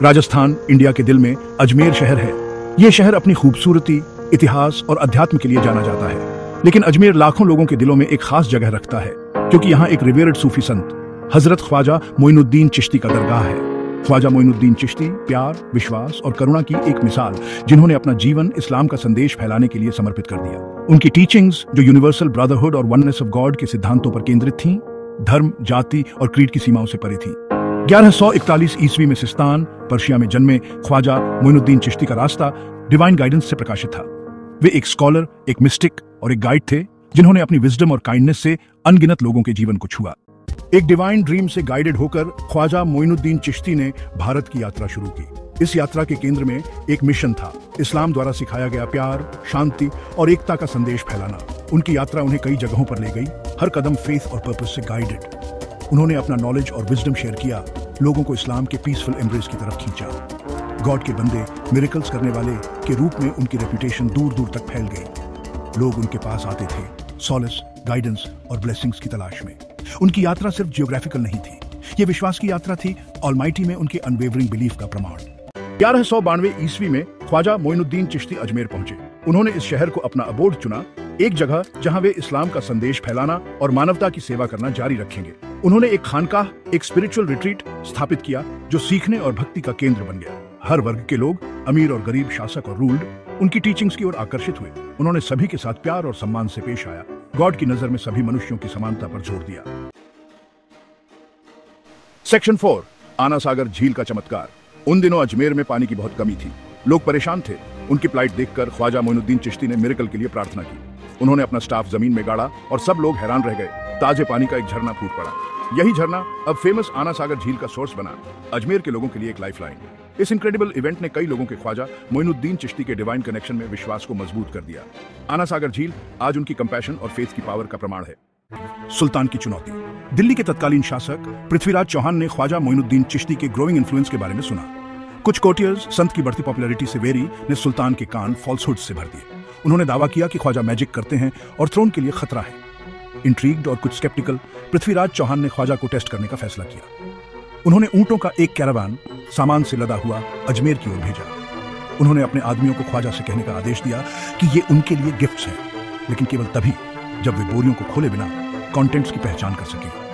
Rajasthan India के दिल में अजमेर शहर है। ये शहर अपनी खूबसूरती, इतिहास और अध्यात्म के लिए जाना जाता है। लेकिन अजमेर लाखों लोगों के दिलों में एक खास जगह रखता है, क्योंकि यहाँ एक रिवेरेड सूफी संत हजरत ख्वाजा मोइनुद्दीन चिश्ती का दरगाह है। ख्वाजा मोइनुद्दीन चिश्ती प्यार, विश्वास और करुणा की एक मिसाल, जिन्होंने अपना जीवन इस्लाम का संदेश फैलाने के लिए समर्पित कर दिया। उनकी टीचिंग्स, जो यूनिवर्सल ब्रदरहुड और वननेस ऑफ गॉड के सिद्धांतों पर केंद्रित थीं, धर्म, जाति और क्रीड की सीमाओं से परे थीं। 1141 ईस्वी में सिस्तान, पर्शिया में जन्मे ख्वाजा मोइनुद्दीन चिश्ती का रास्ता डिवाइन गाइडेंस से प्रकाशित था। वे एक स्कॉलर, एक मिस्टिक और एक गाइड थे, जिन्होंने अपनी विजडम और काइंडनेस से अनगिनत लोगों के जीवन को छुआ। एक डिवाइन ड्रीम से गाइडेड होकर ख्वाजा मोइनुद्दीन चिश्ती ने भारत की यात्रा शुरू की। इस यात्रा के केंद्र में एक मिशन था, इस्लाम द्वारा सिखाया गया प्यार, शांति और एकता का संदेश फैलाना। उनकी यात्रा उन्हें कई जगहों पर ले गई, हर कदम फेथ और पर्पस से गाइडेड। उन्होंने अपना नॉलेज और विजडम शेयर किया, लोगों को इस्लाम के पीसफुल एम्ब्रेस की तरफ खींचा। गॉड के बंदे, मिरेकल्स करने वाले के रूप में उनकी रेपुटेशन दूर दूर तक फैल गई। लोग उनके पास आते थे सॉलिस, गाइडेंस और ब्लेसिंग्स की तलाश में। उनकी यात्रा सिर्फ जियोग्राफिकल नहीं थी, ये विश्वास की यात्रा थी, ऑलमाइटी में उनके अनवेवरिंग बिलीफ का प्रमाण। 1192 ईस्वी में ख्वाजा मोइनुद्दीन चिश्ती अजमेर पहुंचे। उन्होंने इस शहर को अपना अबोर्ड चुना, एक जगह जहां वे इस्लाम का संदेश फैलाना और मानवता की सेवा करना जारी रखेंगे। उन्होंने एक खानकाह, एक स्पिरिचुअल रिट्रीट स्थापित किया, जो सीखने और भक्ति का केंद्र बन गया। हर वर्ग के लोग, अमीर और गरीब, शासक और रूल्ड, उनकी टीचिंग्स की ओर आकर्षित हुए। उन्होंने सभी के साथ प्यार और सम्मान से पेश आया, गॉड की नजर में सभी मनुष्यों की समानता पर जोर दिया। सेक्शन 4, आना सागर झील का चमत्कार। उन दिनों अजमेर में पानी की बहुत कमी थी, लोग परेशान थे। उनकी प्लाइट देखकर ख्वाजा मोइनुद्दीन चिश्ती ने मिरेकल के लिए प्रार्थना की। उन्होंने अपना स्टाफ जमीन में गाड़ा और सब लोग हैरान रह गए। ताजे पानी का एक झरना फूट पड़ा। यही झरना अब फेमस आना सागर झील का सोर्स बना, अजमेर के लोगों के लिए एक लाइफलाइन। इस इनक्रेडिबल इवेंट ने कई लोगों के ख्वाजा मोइनुद्दीन चिश्ती के डिवाइन कनेक्शन में विश्वास को मजबूत कर दिया। आना सागर झील आज उनकी कंपैशन और फेथ की पावर का प्रमाण है। सुल्तान की चुनौती। दिल्ली के तत्कालीन शासक पृथ्वीराज चौहान ने ख्वाजा मोइनुद्दीन चिश्ती के ग्रोइंग इन्फ्लुएंस के बारे में सुना। कुछ कोर्टियर्स, संत की बढ़ती पॉपुलैरिटी से वेरी ने सुल्तान के कान फॉल्सहुड से भर दिए। उन्होंने दावा किया कि ख्वाजा मैजिक करते हैं और थ्रोन के लिए खतरा है। इंट्रीग्ड और कुछ स्केप्टिकल, पृथ्वीराज चौहान ने ख्वाजा को टेस्ट करने का फैसला किया। उन्होंने ऊंटों का एक कैरावान सामान से लदा हुआ अजमेर की ओर भेजा। उन्होंने अपने आदमियों को ख्वाजा से कहने का आदेश दिया कि ये उनके लिए गिफ्ट्स हैं, लेकिन केवल तभी जब वे बोरियों को खोले बिना कॉन्टेंट्स की पहचान कर सके।